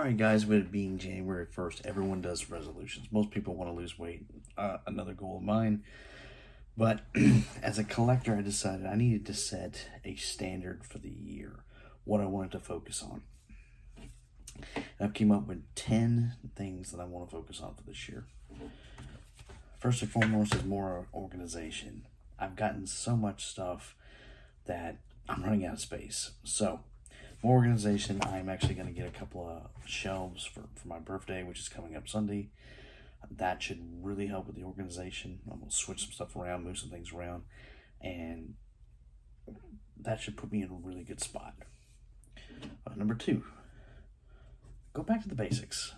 Alright guys, with it being January 1st, everyone does resolutions. Most people want to lose weight, another goal of mine. But as a collector, I decided I needed to set a standard for the year, what I wanted to focus on. And I've came up with 10 things that I want to focus on for this year. First and foremost is more organization. I've gotten so much stuff that I'm running out of space. So more organization. I'm actually going to get a couple of shelves for my birthday, which is coming up Sunday. That should really help with the organization. I'm going to switch some stuff around, move some things around, and that should put me in a really good spot. Number two, go back to the basics.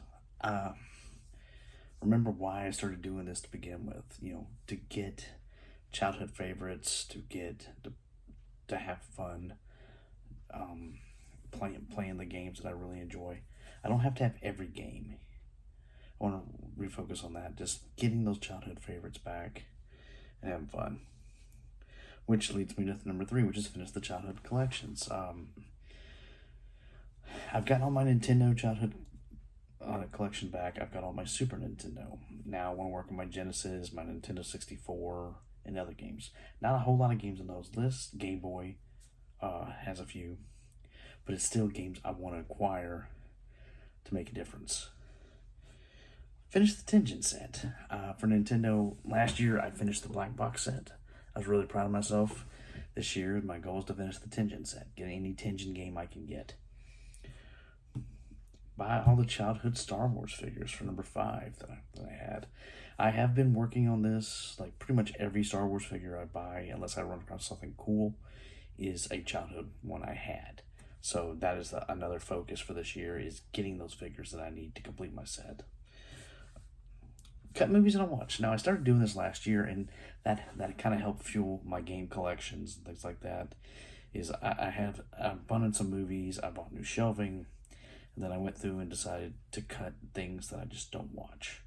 Remember why I started doing this to begin with. To get childhood favorites, to have fun. Playing the games that I really enjoy. I don't have to have every game. I want to refocus on that. Just getting those childhood favorites back and having fun. Which leads me to number three, which is finish the childhood collections. I've got all my Nintendo childhood collection back. I've got all my Super Nintendo. Now I want to work on my Genesis, my Nintendo 64, and other games. Not a whole lot of games in those lists. Game Boy has a few. But it's still games I want to acquire to make a difference. Finish the Tengen set. For Nintendo, last year I finished the Black Box set. I was really proud of myself. This year, my goal is to finish the Tengen set. Get any Tengen game I can get. Buy all the childhood Star Wars figures for number 5 that I had. I have been working on this. Like pretty much every Star Wars figure I buy, unless I run across something cool, is a childhood one I had. So that is another focus for this year, is getting those figures that I need to complete my set. Cut movies that I watch. Now, I started doing this last year, and that kind of helped fuel my game collections and things like that. I have an abundance of movies. I bought new shelving, and then I went through and decided to cut things that I just don't watch.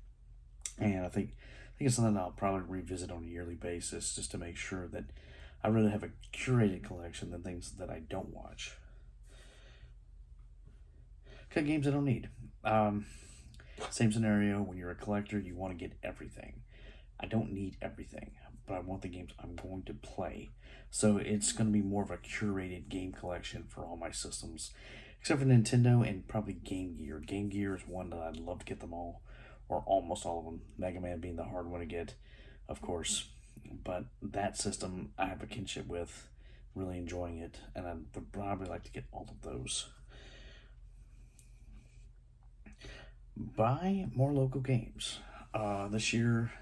And I think it's something that I'll probably revisit on a yearly basis, just to make sure that I really have a curated collection than things that I don't watch. Cut games I don't need. Same scenario. When you're a collector, you want to get everything. I don't need everything, but I want the games I'm going to play. So it's going to be more of a curated game collection for all my systems, except for Nintendo and probably Game Gear. Game Gear is one that I'd love to get them all, or almost all of them. Mega Man being the hard one to get, of course. But that system I have a kinship with, really enjoying it, and I would probably like to get all of those. Buy more local games. This year,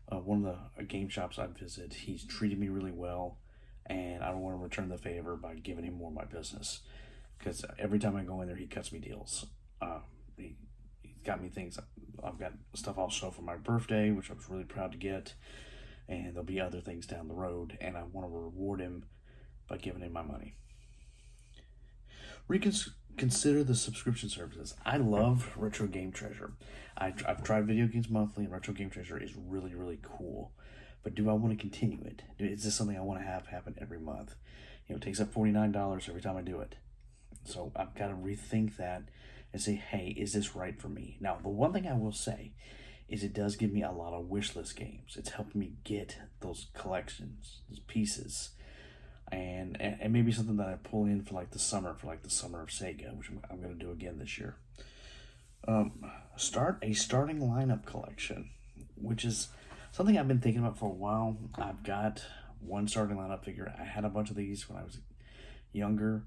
one of the game shops I visit, he's treated me really well, and I want to return the favor by giving him more of my business. Because every time I go in there, he cuts me deals. He's got me things. I've got stuff I'll show for my birthday, which I was really proud to get, and there'll be other things down the road, and I want to reward him by giving him my money. Consider the subscription services. I love Retro Game Treasure. I've tried Video Games Monthly, and Retro Game Treasure is really, really cool. But do I want to continue it? Is this something I want to have happen every month? It takes up $49 every time I do it. So I've got to rethink that and say, hey, is this right for me? Now, the one thing I will say is it does give me a lot of wish list games. It's helped me get those collections, those pieces. And maybe something that I pull in for the summer of Sega, which I'm going to do again this year. Start a starting lineup collection, which is something I've been thinking about for a while. I've got one starting lineup figure. I had a bunch of these when I was younger,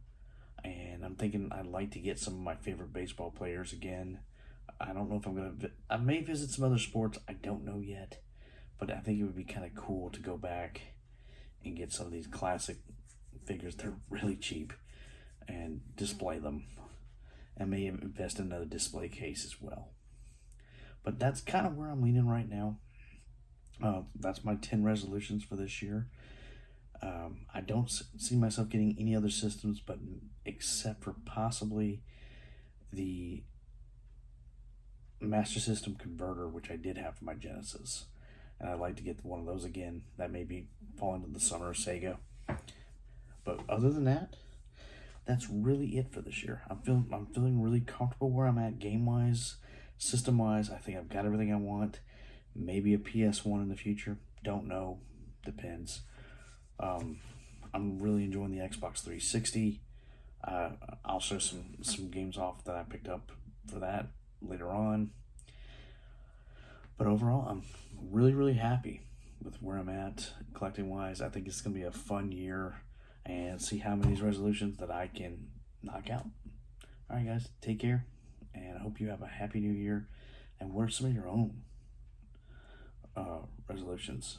and I'm thinking I'd like to get some of my favorite baseball players again. I don't know if I'm going to... I may visit some other sports. I don't know yet, but I think it would be kind of cool to go back and get some of these classic figures. They're really cheap, and display them, and may invest in another display case as well. But that's kind of where I'm leaning right now. That's my 10 resolutions for this year. I don't see myself getting any other systems, but except for possibly the Master System converter, which I did have for my Genesis. And I'd like to get one of those again. That may be fall into the summer of Sega. But other than that, that's really it for this year. I'm feeling really comfortable where I'm at game wise, system wise. I think I've got everything I want. Maybe a PS1 in the future. Don't know. Depends. I'm really enjoying the Xbox 360. I'll show some games off that I picked up for that later on. But overall, I'm really happy with where I'm at collecting wise. I think it's gonna be a fun year, and see how many of these resolutions that I can knock out. All right, guys, take care, and I hope you have a happy new year. And what are some of your own resolutions?